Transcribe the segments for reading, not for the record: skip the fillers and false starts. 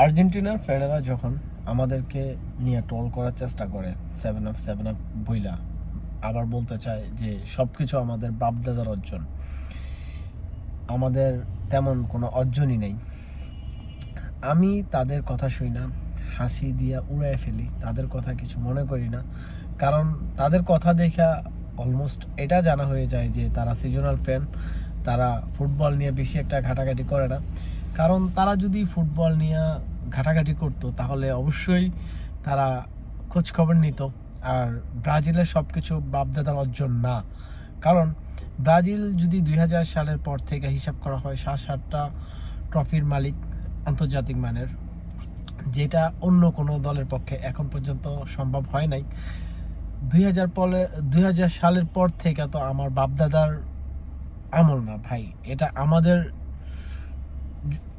আর্জেন্টিনার ফ্যানেরা যখন আমাদেরকে নিয়ে ট্রোল করার চেষ্টা করে, 7 আপ বইলা আবার বলতে চায় যে সব কিছু আমাদের বাপদাদার অর্জন, আমাদের তেমন কোনো অর্জনই নেই। আমি তাদের কথা শুই না, হাসি দিয়া উড়ায় ফেলি, তাদের কথা কিছু মনে করি না। কারণ তাদের কথা দেখা অলমোস্ট এটা জানা হয়ে যায় যে তারা সিজনাল ফ্যান, তারা ফুটবল নিয়ে বেশি একটা ঘাটাঘাটি করে না। কারণ তারা যদি ফুটবল নিয়ে ঘাটাঘাটি করতো তাহলে অবশ্যই তারা খোঁজ খবর নিত। আর ব্রাজিলের সব কিছু বাপদাদার অর্জন না। কারণ ব্রাজিল যদি 2000 সালের পর থেকে হিসাব করা হয় 7টা ট্রফির মালিক আন্তর্জাতিক মানের, যেটা অন্য কোনো দলের পক্ষে এখন পর্যন্ত সম্ভব হয় নাই। 2000 সালের পর থেকে তো আমার বাপদাদার আমল না ভাই, এটা আমাদের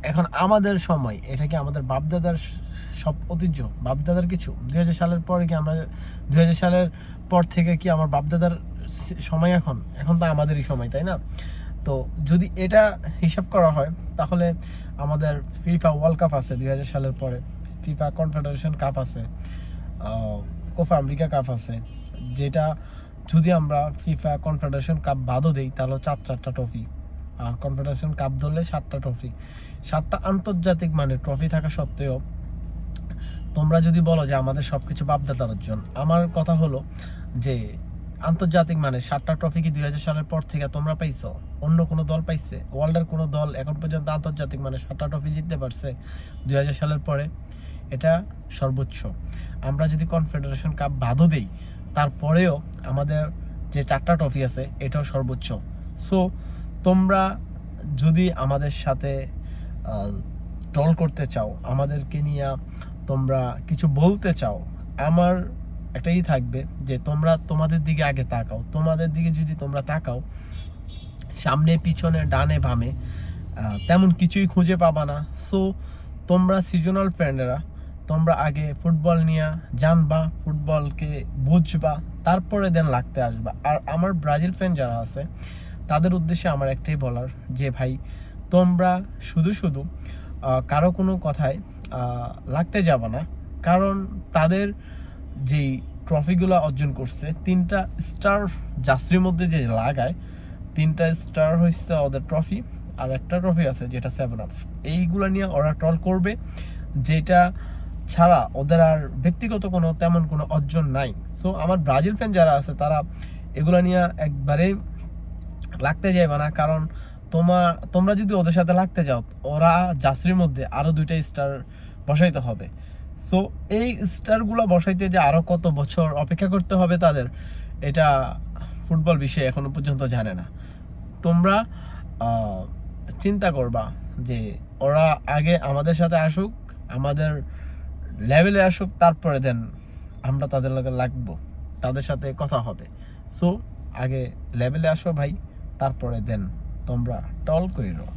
এখন আমাদের সময়। এটা কি আমাদের বাপদাদার সব ঐতিহ্য, বাপদাদার কিছু? 2000 সালের পরে কি আমরা 2000 সালের পর থেকে কি আমার বাপদাদার সময়? এখন তো আমাদেরই সময়, তাই না? তো যদি এটা হিসাব করা হয় তাহলে আমাদের ফিফা ওয়ার্ল্ড কাপ আছে 2000 সালের পরে, ফিফা কনফেডারেশন কাপ আছে, কোপা আমেরিকা কাপ আছে, যেটা যদি আমরা ফিফা কনফেডারেশন কাপ বাদও দিই তাহলে 4টা ট্রফি। আর কনফেডারেশন কাপ ধরলে 7টা ট্রফি, 7টা আন্তর্জাতিক মানের ট্রফি থাকা সত্ত্বেও তোমরা যদি বলো যে আমাদের সব কিছু বাপদাদার অর্জন, আমার কথা হলো যে আন্তর্জাতিক মানে 7টা ট্রফি কি 2000 সালের পর থেকে তোমরা পাইছো? অন্য কোনো দল পাইছে? ওয়ার্ল্ডের কোনো দল এখন পর্যন্ত আন্তর্জাতিক মানে 7টা ট্রফি জিততে পারছে 2000 সালের পরে? এটা সর্বোচ্চ। আমরা যদি কনফেডারেশন কাপ বাদও দেই তারপরেও আমাদের যে 4টা ট্রফি আছে এটাও সর্বোচ্চ। সো তোমরা যদি আমাদের সাথে ট্রল করতে চাও, আমাদেরকে নিয়ে তোমরা কিছু বলতে চাও, আমার একটাই থাকবে যে তোমরা তোমাদের দিকে আগে তাকাও। তোমাদের দিকে যদি তোমরা তাকাও, সামনে পিছনে ডানে বামে তেমন কিছুই খুঁজে পাবা না। সো তোমরা সিজনাল ফ্রেন্ডেরা, তোমরা আগে ফুটবল নিয়ে জানবা, ফুটবলকে বুঝবা, তারপরে দেন লাগতে আসবা। আর আমার ব্রাজিল ফ্যান যারা আছে তাদের উদ্দেশ্যে আমার একটাই বলার যে ভাই, তোমরা শুধু শুধু কারো কোনো কথায় লাগতে যাবা না। কারণ তাদের যেই ট্রফিগুলো অর্জন করছে, 3টা স্টার জার্সির মধ্যে যে লাগায়, 3টা স্টার হচ্ছে ওদের ট্রফি, আর একটা ট্রফি আছে যেটা 7 আপ। এইগুলো নিয়ে ওরা ট্রল করবে, যেটা ছাড়া ওদের আর ব্যক্তিগত কোনো তেমন কোনো অর্জন নাই। সো আমার ব্রাজিল ফ্যান যারা আছে তারা এগুলো নিয়ে একবারেই লাগতে যাইবা না। কারণ তোমরা যদি ওদের সাথে লাগতে যাও, ওরা জার্সির মধ্যে আরও 2টা স্টার বসাইতে হবে। সো এই স্টারগুলো বসাইতে যে আরও কত বছর অপেক্ষা করতে হবে তাদের, এটা ফুটবল বিষয়ে এখনো পর্যন্ত জানে না। তোমরা চিন্তা করবা যে ওরা আগে আমাদের সাথে আসুক, আমাদের লেভেলে আসুক, তারপরে দেন আমরা তাদের লগে লাগবো, তাদের সাথে কথা হবে। সো আগে লেভেলে আসো ভাই, তারপরে দেন তোমরা টল কইরো।